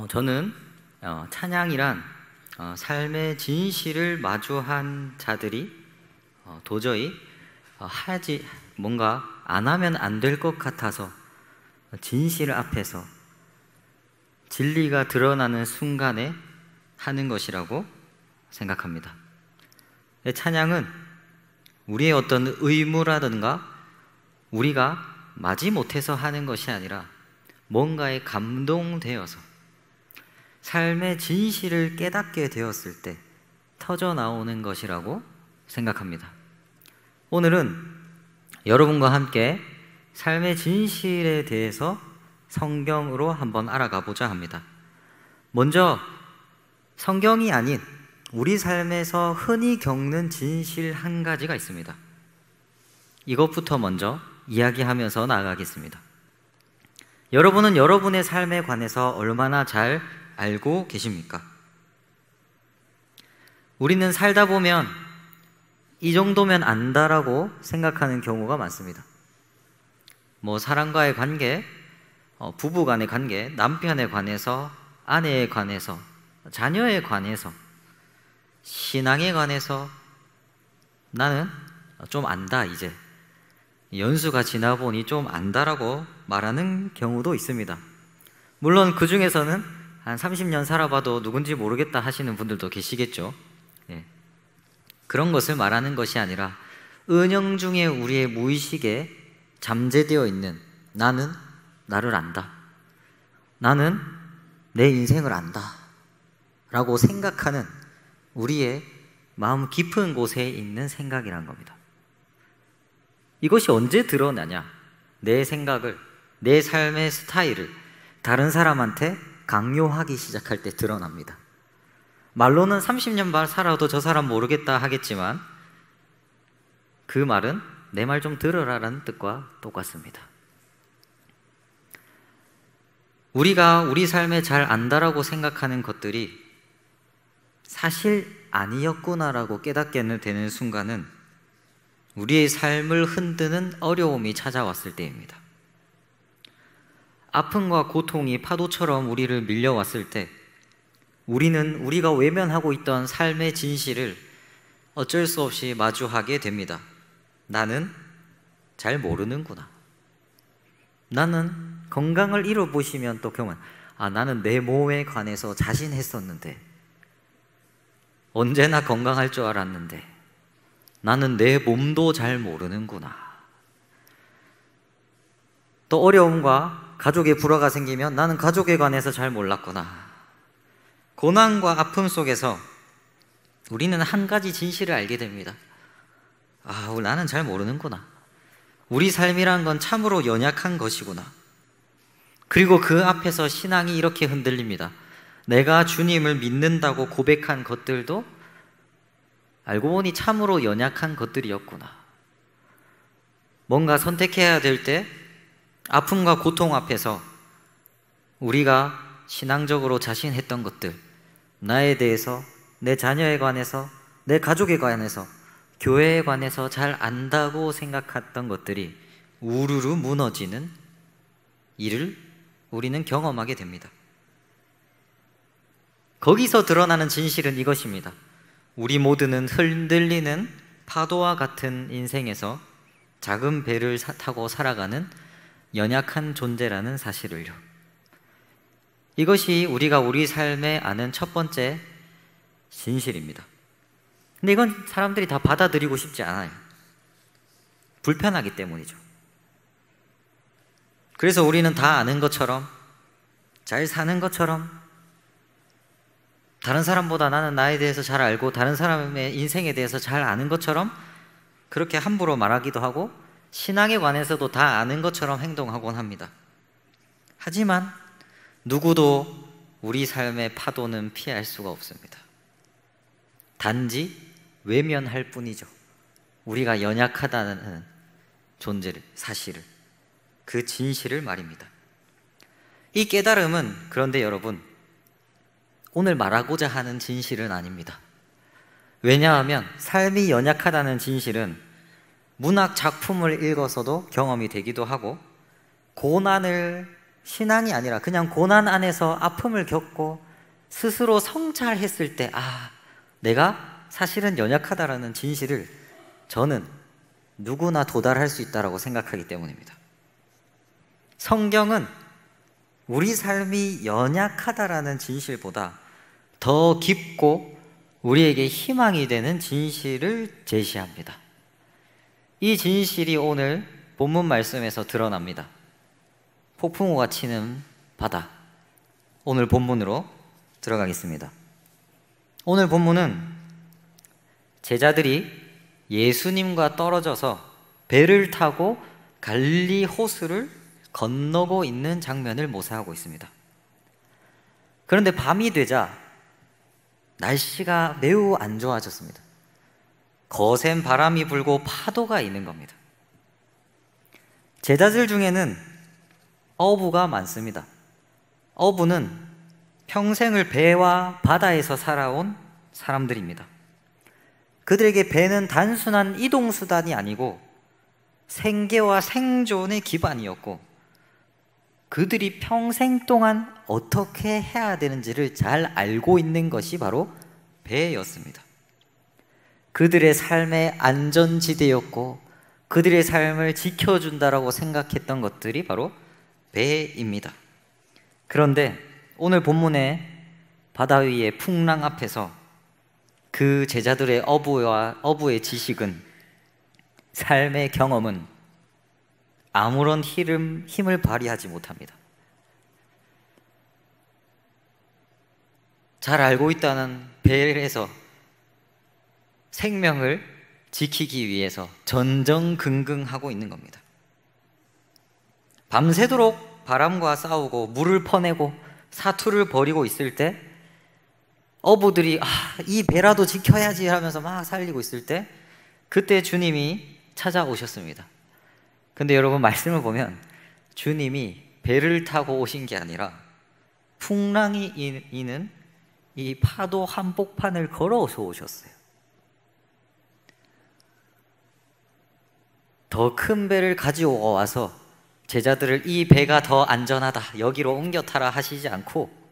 저는 찬양이란 삶의 진실을 마주한 자들이 도저히 뭔가 안 하면 안 될 것 같아서 진실 앞에서 진리가 드러나는 순간에 하는 것이라고 생각합니다. 찬양은 우리의 어떤 의무라든가 우리가 마지못해서 하는 것이 아니라 뭔가에 감동되어서 삶의 진실을 깨닫게 되었을 때 터져 나오는 것이라고 생각합니다. 오늘은 여러분과 함께 삶의 진실에 대해서 성경으로 한번 알아가 보자 합니다. 먼저 성경이 아닌 우리 삶에서 흔히 겪는 진실 한 가지가 있습니다. 이것부터 먼저 이야기하면서 나아가겠습니다. 여러분은 여러분의 삶에 관해서 얼마나 잘 알고 계십니까? 우리는 살다 보면 이 정도면 안다라고 생각하는 경우가 많습니다. 사람과의 관계, 부부 간의 관계, 남편에 관해서, 아내에 관해서, 자녀에 관해서, 신앙에 관해서 나는 좀 안다, 이제 연수가 지나 보니 좀 안다라고 말하는 경우도 있습니다. 물론 그 중에서는 한 30년 살아봐도 누군지 모르겠다 하시는 분들도 계시겠죠. 그런 것을 말하는 것이 아니라 은연중에 우리의 무의식에 잠재되어 있는 나는 나를 안다, 나는 내 인생을 안다 라고 생각하는 우리의 마음 깊은 곳에 있는 생각이란 겁니다. 이것이 언제 드러나냐? 내 생각을, 내 삶의 스타일을 다른 사람한테 강요하기 시작할 때 드러납니다. 말로는 30년 살아도 저 사람 모르겠다 하겠지만 그 말은 내 말 좀 들으라라는 뜻과 똑같습니다. 우리가 우리 삶에 잘 안다라고 생각하는 것들이 사실 아니었구나라고 깨닫게 되는 순간은 우리의 삶을 흔드는 어려움이 찾아왔을 때입니다. 아픔과 고통이 파도처럼 우리를 밀려왔을 때 우리는 우리가 외면하고 있던 삶의 진실을 어쩔 수 없이 마주하게 됩니다. 나는 잘 모르는구나. 나는 건강을 잃어보시면 또 경험, 나는 내 몸에 관해서 자신했었는데, 언제나 건강할 줄 알았는데 나는 내 몸도 잘 모르는구나. 또 어려움과 가족의 불화가 생기면 나는 가족에 관해서 잘 몰랐구나. 고난과 아픔 속에서 우리는 한 가지 진실을 알게 됩니다. 나는 잘 모르는구나. 우리 삶이란 건 참으로 연약한 것이구나. 그리고 그 앞에서 신앙이 이렇게 흔들립니다. 내가 주님을 믿는다고 고백한 것들도 알고 보니 참으로 연약한 것들이었구나. 뭔가 선택해야 될 때 아픔과 고통 앞에서 우리가 신앙적으로 자신했던 것들, 나에 대해서, 내 자녀에 관해서, 내 가족에 관해서, 교회에 관해서 잘 안다고 생각했던 것들이 우르르 무너지는 일을 우리는 경험하게 됩니다. 거기서 드러나는 진실은 이것입니다. 우리 모두는 흔들리는 파도와 같은 인생에서 작은 배를 타고 살아가는 연약한 존재라는 사실을요. 이것이 우리가 우리 삶에 아는 첫 번째 진실입니다. 근데 이건 사람들이 다 받아들이고 싶지 않아요. 불편하기 때문이죠. 그래서 우리는 다 아는 것처럼, 잘 사는 것처럼, 다른 사람보다 나는 나에 대해서 잘 알고 다른 사람의 인생에 대해서 잘 아는 것처럼 그렇게 함부로 말하기도 하고 신앙에 관해서도 다 아는 것처럼 행동하곤 합니다. 하지만 누구도 우리 삶의 파도는 피할 수가 없습니다. 단지 외면할 뿐이죠. 우리가 연약하다는 존재를, 사실을, 그 진실을 말입니다. 이 깨달음은 그런데 여러분, 오늘 말하고자 하는 진실은 아닙니다. 왜냐하면 삶이 연약하다는 진실은 문학 작품을 읽어서도 경험이 되기도 하고 고난을 신앙이 아니라 그냥 고난 안에서 아픔을 겪고 스스로 성찰했을 때, 내가 사실은 연약하다라는 진실을 저는 누구나 도달할 수 있다고 생각하기 때문입니다. 성경은 우리 삶이 연약하다라는 진실보다 더 깊고 우리에게 희망이 되는 진실을 제시합니다. 이 진실이 오늘 본문 말씀에서 드러납니다. 폭풍우가 치는 바다. 오늘 본문으로 들어가겠습니다. 오늘 본문은 제자들이 예수님과 떨어져서 배를 타고 갈릴리 호수를 건너고 있는 장면을 모사하고 있습니다. 그런데 밤이 되자 날씨가 매우 안 좋아졌습니다. 거센 바람이 불고 파도가 있는 겁니다. 제자들 중에는 어부가 많습니다. 어부는 평생을 배와 바다에서 살아온 사람들입니다. 그들에게 배는 단순한 이동수단이 아니고 생계와 생존의 기반이었고, 그들이 평생 동안 어떻게 해야 되는지를 잘 알고 있는 것이 바로 배였습니다. 그들의 삶의 안전지대였고 그들의 삶을 지켜준다라고 생각했던 것들이 바로 배입니다. 그런데 오늘 본문의 바다 위의 풍랑 앞에서 그 제자들의 어부의 지식은, 삶의 경험은 아무런 힘을 발휘하지 못합니다. 잘 알고 있다는 배에서 생명을 지키기 위해서 전전긍긍하고 있는 겁니다. 밤새도록 바람과 싸우고 물을 퍼내고 사투를 벌이고 있을 때 어부들이 이 배라도 지켜야지 하면서 막 살리고 있을 때 그때 주님이 찾아오셨습니다. 근데 여러분, 말씀을 보면 주님이 배를 타고 오신 게 아니라 풍랑이 이는 이 파도 한복판을 걸어서 오셨어요. 더 큰 배를 가지고 와서 제자들을 이 배가 더 안전하다, 여기로 옮겨 타라 하시지 않고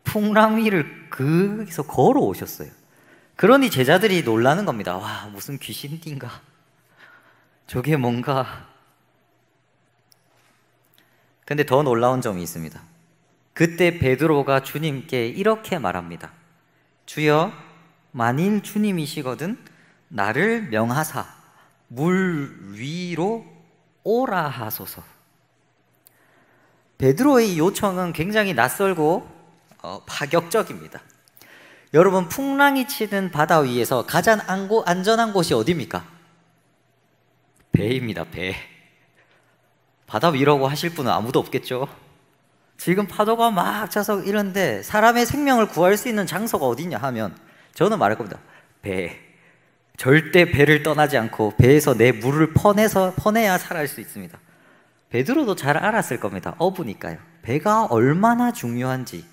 풍랑 위를 거기서 걸어오셨어요. 그러니 제자들이 놀라는 겁니다. 와, 무슨 귀신인가? 저게 뭔가. 근데 더 놀라운 점이 있습니다. 그때 베드로가 주님께 이렇게 말합니다. 주여, 만일 주님이시거든 나를 명하사 물 위로 오라 하소서. 베드로의 요청은 굉장히 낯설고 파격적입니다. 여러분, 풍랑이 치는 바다 위에서 가장 안전한 곳이 어디입니까? 배입니다. 배. 바다 위라고 하실 분은 아무도 없겠죠? 지금 파도가 막 차서 이런데 사람의 생명을 구할 수 있는 장소가 어디냐 하면 저는 말할 겁니다. 배. 절대 배를 떠나지 않고 배에서 내 물을 퍼내야 살아갈 수 있습니다. 베드로도 잘 알았을 겁니다. 어부니까요. 배가 얼마나 중요한지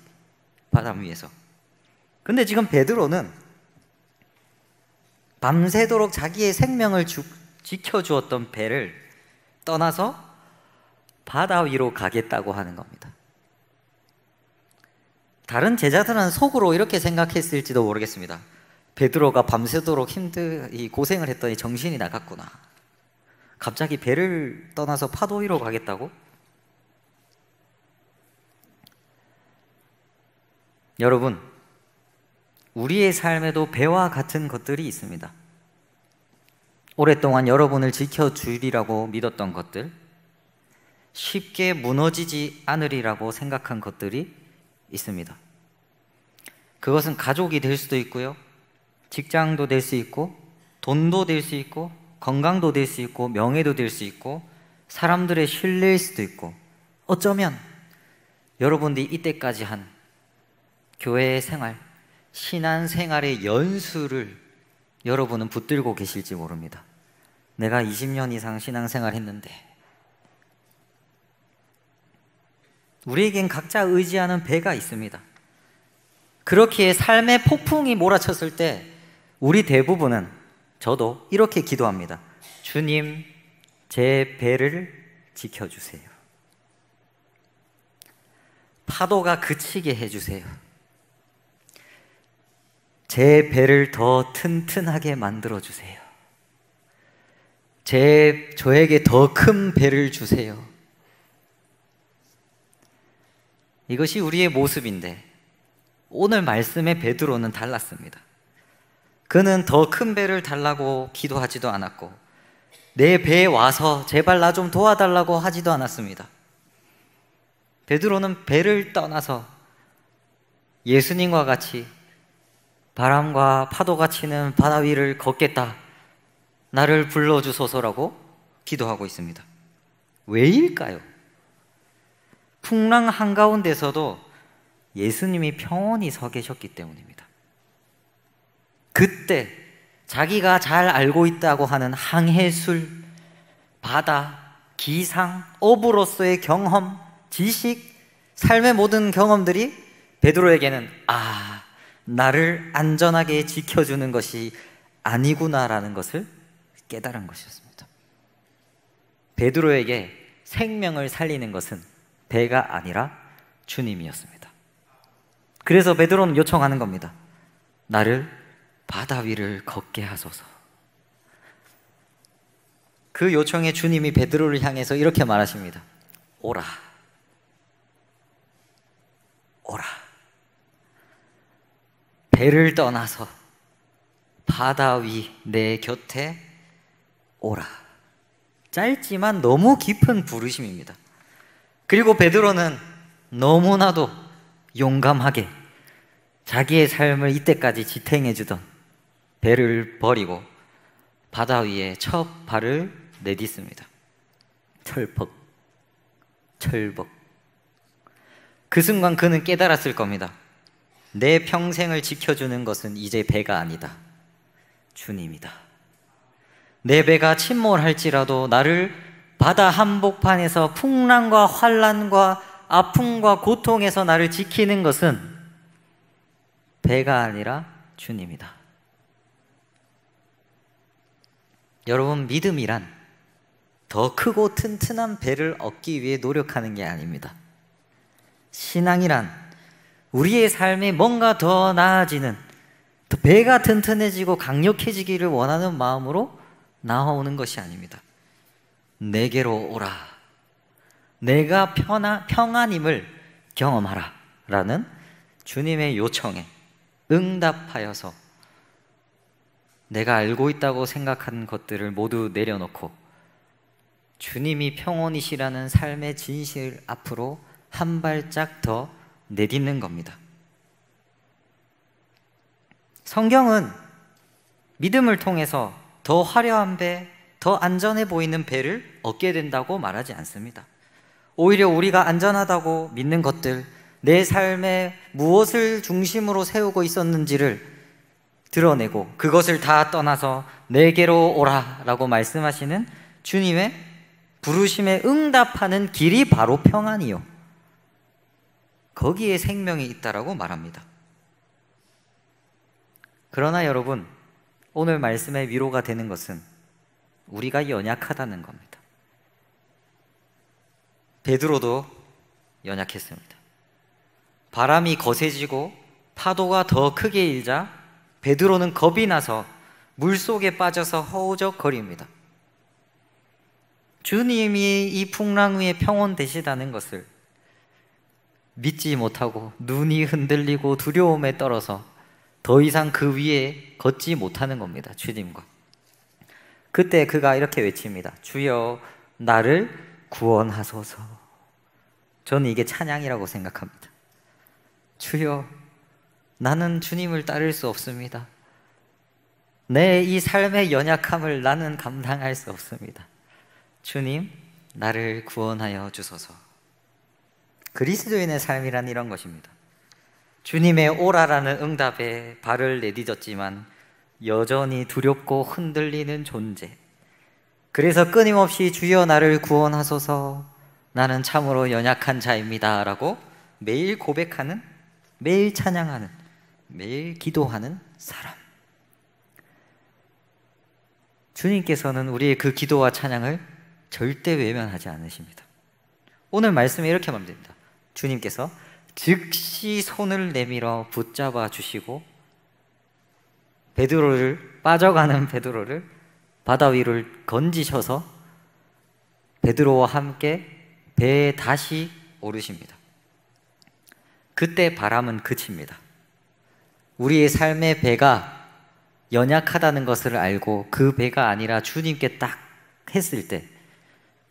바람 위에서. 근데 지금 베드로는 밤새도록 자기의 생명을 지켜주었던 배를 떠나서 바다 위로 가겠다고 하는 겁니다. 다른 제자들은 속으로 이렇게 생각했을지도 모르겠습니다. 베드로가 밤새도록 고생을 했더니 정신이 나갔구나. 갑자기 배를 떠나서 파도 위로 가겠다고? 여러분, 우리의 삶에도 배와 같은 것들이 있습니다. 오랫동안 여러분을 지켜주리라고 믿었던 것들, 쉽게 무너지지 않으리라고 생각한 것들이 있습니다. 그것은 가족이 될 수도 있고요, 직장도 될 수 있고, 돈도 될 수 있고, 건강도 될 수 있고, 명예도 될 수 있고, 사람들의 신뢰일 수도 있고, 어쩌면 여러분들이 이때까지 한 교회의 생활, 신앙생활의 연수를 여러분은 붙들고 계실지 모릅니다. 내가 20년 이상 신앙생활 했는데. 우리에겐 각자 의지하는 배가 있습니다. 그렇기에 삶의 폭풍이 몰아쳤을 때 우리 대부분은, 저도 이렇게 기도합니다. 주님, 제 배를 지켜주세요. 파도가 그치게 해주세요. 제 배를 더 튼튼하게 만들어주세요. 저에게 더 큰 배를 주세요. 이것이 우리의 모습인데 오늘 말씀의 베드로는 달랐습니다. 그는 더 큰 배를 달라고 기도하지도 않았고 내 배에 와서 제발 나 좀 도와달라고 하지도 않았습니다. 베드로는 배를 떠나서 예수님과 같이 바람과 파도가 치는 바다 위를 걷겠다, 나를 불러주소서라고 기도하고 있습니다. 왜일까요? 풍랑 한가운데서도 예수님이 평온히 서 계셨기 때문입니다. 그때 자기가 잘 알고 있다고 하는 항해술, 바다, 기상, 어부로서의 경험, 지식, 삶의 모든 경험들이 베드로에게는 나를 안전하게 지켜주는 것이 아니구나라는 것을 깨달은 것이었습니다. 베드로에게 생명을 살리는 것은 배가 아니라 주님이었습니다. 그래서 베드로는 요청하는 겁니다. 나를 바다 위를 걷게 하소서. 그 요청에 주님이 베드로를 향해서 이렇게 말하십니다. 오라. 오라. 배를 떠나서 바다 위 내 곁에 오라. 짧지만 너무 깊은 부르심입니다. 그리고 베드로는 너무나도 용감하게 자기의 삶을 이때까지 지탱해주던 배를 버리고 바다 위에 첫 발을 내딛습니다. 철퍽, 철벅. 그 순간 그는 깨달았을 겁니다. 내 평생을 지켜주는 것은 이제 배가 아니다. 주님이다. 내 배가 침몰할지라도 나를 바다 한복판에서 풍랑과 환란과 아픔과 고통에서 나를 지키는 것은 배가 아니라 주님이다. 여러분, 믿음이란 더 크고 튼튼한 배를 얻기 위해 노력하는 게 아닙니다. 신앙이란 우리의 삶에 뭔가 더 나아지는, 더 배가 튼튼해지고 강력해지기를 원하는 마음으로 나아오는 것이 아닙니다. 내게로 오라. 내가 평안임을 경험하라 라는 주님의 요청에 응답하여서 내가 알고 있다고 생각하는 것들을 모두 내려놓고 주님이 평온이시라는 삶의 진실 앞으로 한 발짝 더 내딛는 겁니다. 성경은 믿음을 통해서 더 화려한 배, 더 안전해 보이는 배를 얻게 된다고 말하지 않습니다. 오히려 우리가 안전하다고 믿는 것들, 내 삶에 무엇을 중심으로 세우고 있었는지를 드러내고 그것을 다 떠나서 내게로 오라 라고 말씀하시는 주님의 부르심에 응답하는 길이 바로 평안이요, 거기에 생명이 있다라고 말합니다. 그러나 여러분, 오늘 말씀의 위로가 되는 것은 우리가 연약하다는 겁니다. 베드로도 연약했습니다. 바람이 거세지고 파도가 더 크게 일자 베드로는 겁이 나서 물속에 빠져서 허우적거립니다. 주님이 이 풍랑 위에 평온 되시다는 것을 믿지 못하고 눈이 흔들리고 두려움에 떨어서 더 이상 그 위에 걷지 못하는 겁니다. 주님과. 그때 그가 이렇게 외칩니다. 주여 나를 구원하소서. 저는 이게 찬양이라고 생각합니다. 주여 나는 주님을 따를 수 없습니다. 내 이 삶의 연약함을 나는 감당할 수 없습니다. 주님 나를 구원하여 주소서. 그리스도인의 삶이란 이런 것입니다. 주님의 오라라는 응답에 발을 내딛었지만 여전히 두렵고 흔들리는 존재. 그래서 끊임없이 주여 나를 구원하소서, 나는 참으로 연약한 자입니다 라고 매일 고백하는, 매일 찬양하는, 매일 기도하는 사람. 주님께서는 우리의 그 기도와 찬양을 절대 외면하지 않으십니다. 오늘 말씀에 이렇게 말합니다. 주님께서 즉시 손을 내밀어 붙잡아 주시고 빠져가는 베드로를 바다 위로 건지셔서 베드로와 함께 배에 다시 오르십니다. 그때 바람은 그칩니다. 우리의 삶의 배가 연약하다는 것을 알고 그 배가 아니라 주님께 딱 했을 때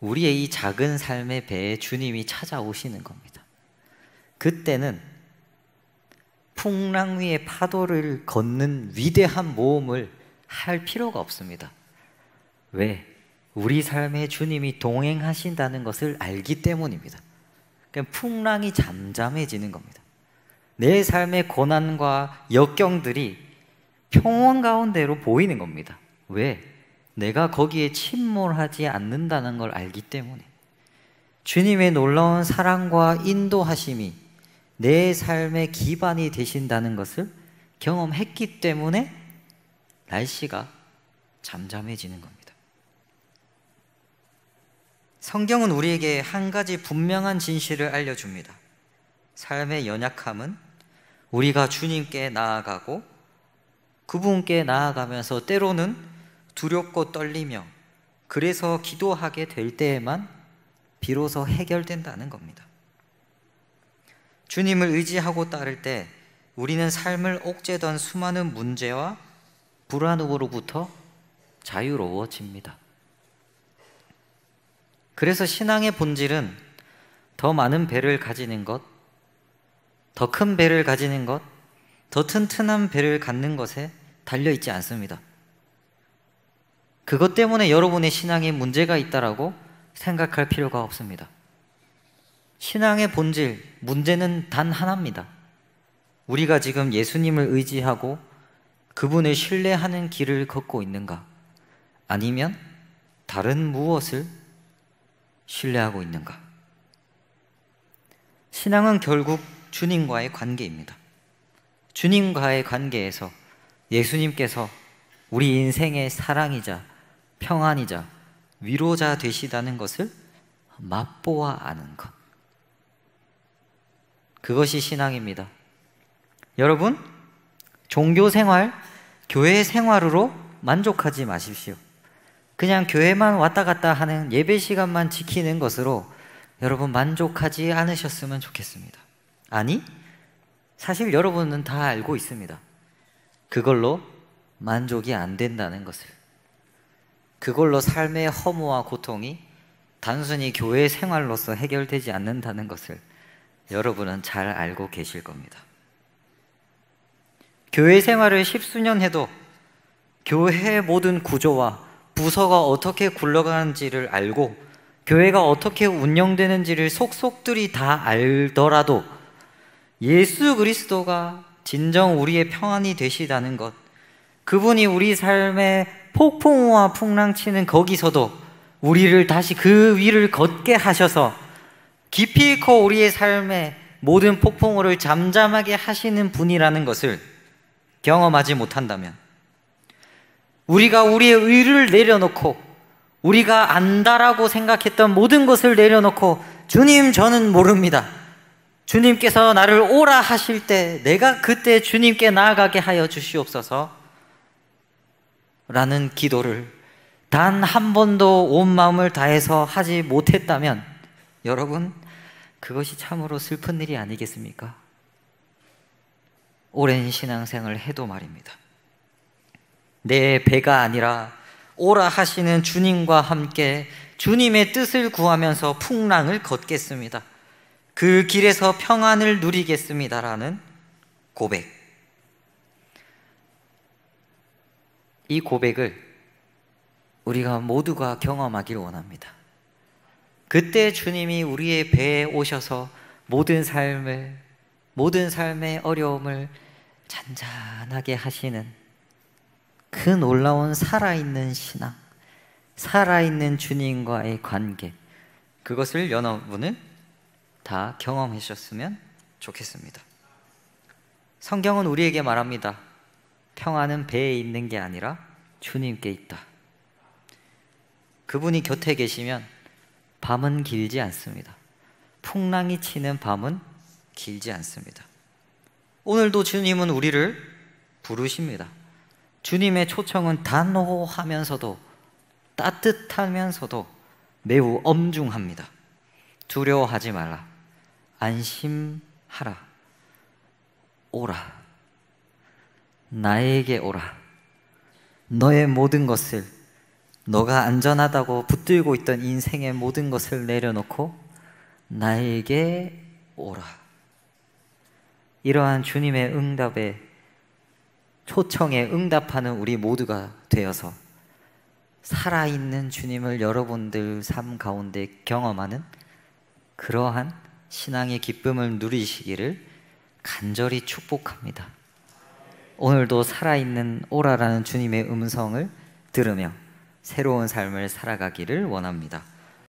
우리의 이 작은 삶의 배에 주님이 찾아오시는 겁니다. 그때는 풍랑 위의 파도를 걷는 위대한 모험을 할 필요가 없습니다. 왜? 우리 삶에 주님이 동행하신다는 것을 알기 때문입니다. 그러니까 풍랑이 잠잠해지는 겁니다. 내 삶의 고난과 역경들이 평온 가운데로 보이는 겁니다. 왜? 내가 거기에 침몰하지 않는다는 걸 알기 때문에. 주님의 놀라운 사랑과 인도하심이 내 삶의 기반이 되신다는 것을 경험했기 때문에 날씨가 잠잠해지는 겁니다. 성경은 우리에게 한 가지 분명한 진실을 알려줍니다. 삶의 연약함은 우리가 주님께 나아가고 그분께 나아가면서 때로는 두렵고 떨리며 그래서 기도하게 될 때에만 비로소 해결된다는 겁니다. 주님을 의지하고 따를 때 우리는 삶을 옥죄던 수많은 문제와 불안으로부터 자유로워집니다. 그래서 신앙의 본질은 더 많은 배를 가지는 것, 더 큰 배를 가지는 것, 더 튼튼한 배를 갖는 것에 달려있지 않습니다. 그것 때문에 여러분의 신앙에 문제가 있다라고 생각할 필요가 없습니다. 신앙의 본질, 문제는 단 하나입니다. 우리가 지금 예수님을 의지하고 그분을 신뢰하는 길을 걷고 있는가? 아니면 다른 무엇을 신뢰하고 있는가? 신앙은 결국 주님과의 관계입니다. 주님과의 관계에서 예수님께서 우리 인생의 사랑이자 평안이자 위로자 되시다는 것을 맛보아 아는 것. 그것이 신앙입니다. 여러분, 종교 생활, 교회 생활으로 만족하지 마십시오. 그냥 교회만 왔다 갔다 하는 예배 시간만 지키는 것으로 여러분 만족하지 않으셨으면 좋겠습니다. 아니, 사실 여러분은 다 알고 있습니다. 그걸로 만족이 안 된다는 것을. 그걸로 삶의 허무와 고통이 단순히 교회 생활로서 해결되지 않는다는 것을 여러분은 잘 알고 계실 겁니다. 교회 생활을 십수년 해도 교회의 모든 구조와 부서가 어떻게 굴러가는지를 알고 교회가 어떻게 운영되는지를 속속들이 다 알더라도 예수 그리스도가 진정 우리의 평안이 되시다는 것, 그분이 우리 삶의 폭풍우와 풍랑치는 거기서도 우리를 다시 그 위를 걷게 하셔서 깊이 있고 우리의 삶의 모든 폭풍우를 잠잠하게 하시는 분이라는 것을 경험하지 못한다면, 우리가 우리의 의를 내려놓고 우리가 안다라고 생각했던 모든 것을 내려놓고 주님, 저는 모릅니다, 주님께서 나를 오라 하실 때 내가 그때 주님께 나아가게 하여 주시옵소서 라는 기도를 단 한 번도 온 마음을 다해서 하지 못했다면 여러분, 그것이 참으로 슬픈 일이 아니겠습니까? 오랜 신앙생활을 해도 말입니다. 내 배가 아니라 오라 하시는 주님과 함께 주님의 뜻을 구하면서 풍랑을 걷겠습니다. 그 길에서 평안을 누리겠습니다라는 고백. 이 고백을 우리가 모두가 경험하길 원합니다. 그때 주님이 우리의 배에 오셔서 모든 삶의 어려움을 잔잔하게 하시는 그 놀라운 살아있는 신앙, 살아있는 주님과의 관계, 그것을 여러분은 다 경험하셨으면 좋겠습니다. 성경은 우리에게 말합니다. 평안은 배에 있는 게 아니라 주님께 있다. 그분이 곁에 계시면 밤은 길지 않습니다. 풍랑이 치는 밤은 길지 않습니다. 오늘도 주님은 우리를 부르십니다. 주님의 초청은 단호하면서도 따뜻하면서도 매우 엄중합니다. 두려워하지 말라. 안심하라. 오라. 나에게 오라. 너의 모든 것을, 너가 안전하다고 붙들고 있던 인생의 모든 것을 내려놓고 나에게 오라. 이러한 주님의 응답에, 초청에 응답하는 우리 모두가 되어서 살아있는 주님을 여러분들 삶 가운데 경험하는 그러한 신앙의 기쁨을 누리시기를 간절히 축복합니다. 오늘도 살아있는 오라라는 주님의 음성을 들으며 새로운 삶을 살아가기를 원합니다.